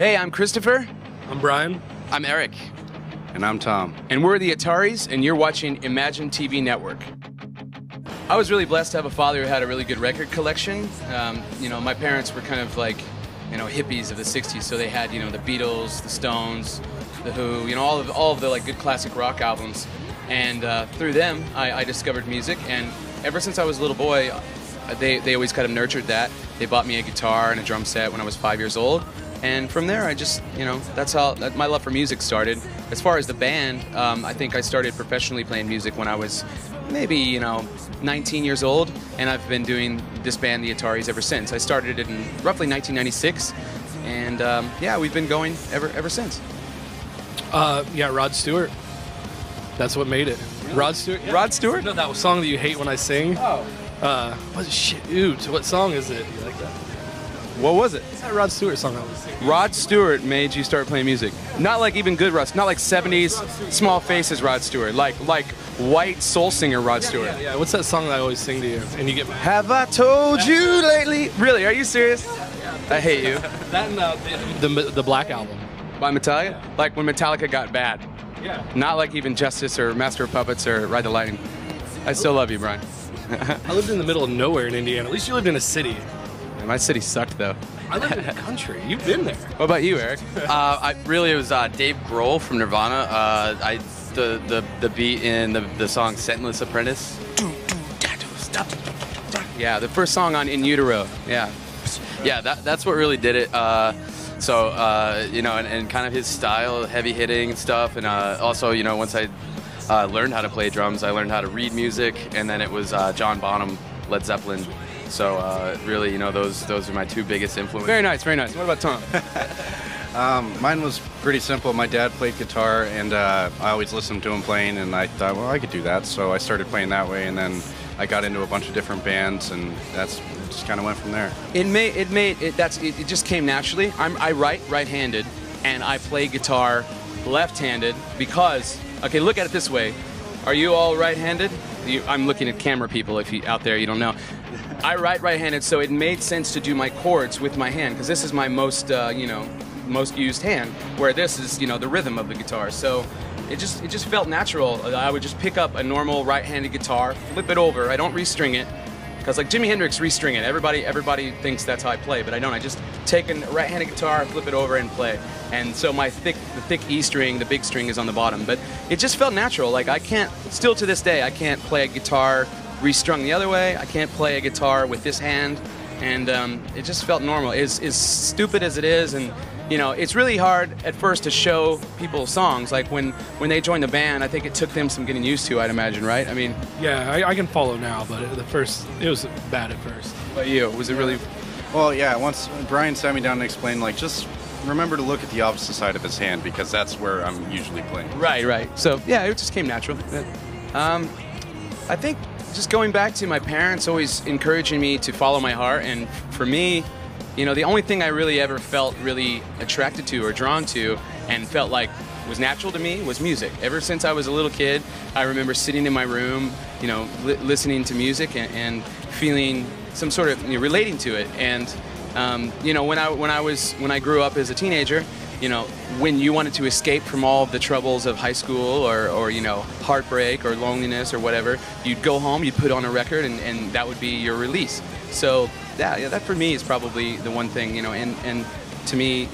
Hey, I'm Christopher. I'm Brian. I'm Eric. And I'm Tom. And we're the Ataris, and you're watching Imagine TV Network. I was really blessed to have a father who had a really good record collection. You know, my parents were kind of like, you know, hippies of the 60s, so they had, you know, the Beatles, the Stones, the Who, you know, all of the like good classic rock albums. And through them, I discovered music, and ever since I was a little boy, they always kind of nurtured that. They bought me a guitar and a drum set when I was 5 years old. And from there, I just, you know, that's how my love for music started. As far as the band, I think I started professionally playing music when I was maybe, you know, 19 years old, and I've been doing this band, the Ataris, ever since. I started it in roughly 1996, and yeah, we've been going ever since. Yeah, Rod Stewart. That's what made it. Really? Rod Stewart. Yeah. Rod Stewart? No, that song that you hate when I sing. Oh. What song is it? You like that? What was it? It's that Rod Stewart song I was singing. Rod Stewart made you start playing music. Not like even good Rod, not like 70s Small Faces Rod Stewart, like white soul singer Rod Stewart. Yeah. What's that song that I always sing to you and you get mad? Have I told you lately? Really? Are you serious? I hate you. That and the Black Album. By Metallica? Like when Metallica got bad. Yeah. Not like even Justice or Master of Puppets or Ride the Lightning. I still love you, Brian. I lived in the middle of nowhere in Indiana. At least you lived in a city. Yeah, my city sucked though. I lived in the country. You've been there. What about you, Eric? It was Dave Grohl from Nirvana. The beat in the song "Sentenless Apprentice." Yeah, the first song on In Utero. Yeah. Yeah, that's what really did it. You know, and kind of his style, heavy hitting and stuff, and also, you know, once I learned how to play drums, I learned how to read music, and then it was John Bonham, Led Zeppelin. So really, you know, those are my two biggest influences. Very nice, very nice. What about Tom? Mine was pretty simple. My dad played guitar, and I always listened to him playing, and I thought, well, I could do that. So I started playing that way, and then I got into a bunch of different bands, and it just kind of went from there. It just came naturally. I write right-handed, and I play guitar left-handed because, okay, look at it this way. Are you all right-handed? I'm looking at camera people if you out there, you don't know. I write right-handed, so it made sense to do my chords with my hand, because this is my most used hand, where this is, you know, the rhythm of the guitar. So it just felt natural. I would just pick up a normal right-handed guitar, flip it over. I don't restring it, because like Jimi Hendrix restring it. Everybody thinks that's how I play, but I don't. I just take a right-handed guitar, flip it over, and play. And so the thick E string, the big string, is on the bottom. But it just felt natural. Like still to this day, I can't play a guitar restrung the other way. I can't play a guitar with this hand, and it just felt normal. As stupid as it is, and you know, it's really hard at first to show people songs. Like when they joined the band, I think it took them some getting used to, I'd imagine, right? I mean, yeah, I can follow now, but it was bad at first. But you, was it really? Well, yeah. Once Brian sat me down and explained, like, just remember to look at the opposite side of his hand, because that's where I'm usually playing. Right. So yeah, it just came natural. I think just going back to my parents always encouraging me to follow my heart, and for me, you know, the only thing I really ever felt really attracted to or drawn to and felt like was natural to me was music. Ever since I was a little kid, I remember sitting in my room, you know, listening to music and feeling some sort of, you know, relating to it. And you know, when I grew up as a teenager, you know, when you wanted to escape from all of the troubles of high school or you know, heartbreak or loneliness or whatever, you'd go home, you'd put on a record, and that would be your release. So yeah, that for me is probably the one thing, you know, and to me,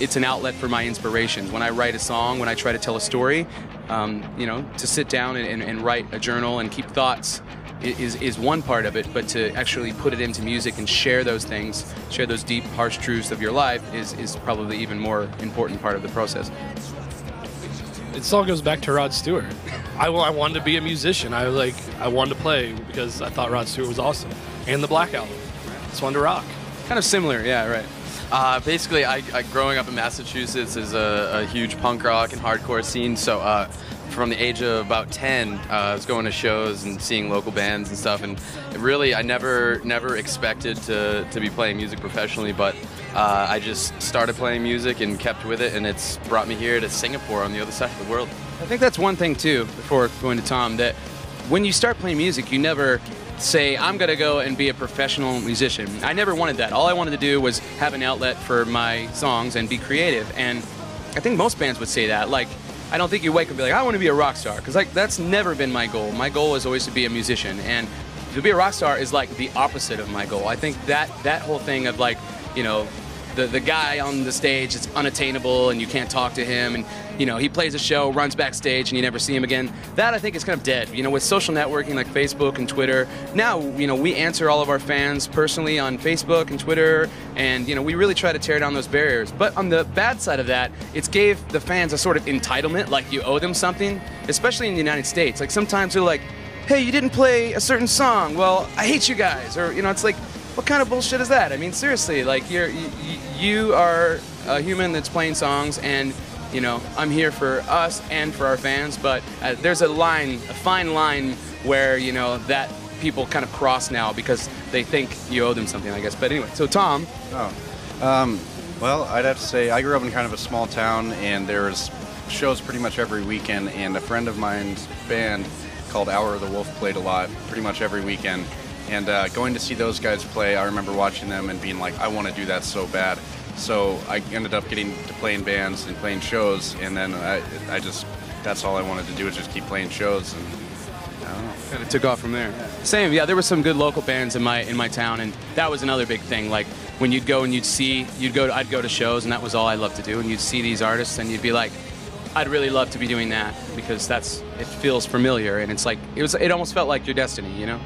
it's an outlet for my inspirations. When I write a song, when I try to tell a story, you know, to sit down and write a journal and keep thoughts is one part of it, but to actually put it into music and share those things, share those deep, harsh truths of your life is probably even more important part of the process. It all goes back to Rod Stewart. I wanted to be a musician. I wanted to play because I thought Rod Stewart was awesome. And the Black Album. Just wanted to rock. Kind of similar, yeah, right. Basically, growing up in Massachusetts is a huge punk rock and hardcore scene, so from the age of about 10, I was going to shows and seeing local bands and stuff, and really I never expected to be playing music professionally, but I just started playing music and kept with it, and it's brought me here to Singapore on the other side of the world. I think that's one thing too, before going to Tom, that when you start playing music, you never say I'm gonna go and be a professional musician. I never wanted that. All I wanted to do was have an outlet for my songs and be creative. And I think most bands would say that. Like, I don't think you wake up and be like, I want to be a rock star, because like that's never been my goal. My goal is always to be a musician, and to be a rock star is like the opposite of my goal. I think that whole thing of like, you know, the guy on the stage is unattainable and you can't talk to him, and you know, he plays a show, runs backstage, and you never see him again. That I think is kind of dead. You know, with social networking like Facebook and Twitter, now, you know, we answer all of our fans personally on Facebook and Twitter, and you know, we really try to tear down those barriers. But on the bad side of that, it's gave the fans a sort of entitlement, like you owe them something, especially in the United States. Like sometimes they're like, hey, you didn't play a certain song, well, I hate you guys. Or, you know, it's like, what kind of bullshit is that? I mean, seriously, like you are a human that's playing songs, and you know, I'm here for us and for our fans, but there's a line, a fine line where, you know, that people kind of cross now because they think you owe them something, I guess. But anyway, so Tom. Well, I'd have to say I grew up in kind of a small town, and there's shows pretty much every weekend, and a friend of mine's band called Hour of the Wolf played a lot, pretty much every weekend. And going to see those guys play, I remember watching them and being like, I want to do that so bad. So I ended up getting to play in bands and playing shows, and then I just, that's all I wanted to do, was just keep playing shows, and I don't know. Kind of took off from there. Same, yeah, there were some good local bands in my town, and that was another big thing. Like when you'd go and I'd go to shows, and that was all I loved to do, and you'd see these artists, and you'd be like, I'd really love to be doing that, because it feels familiar, and it's like, it almost felt like your destiny, you know?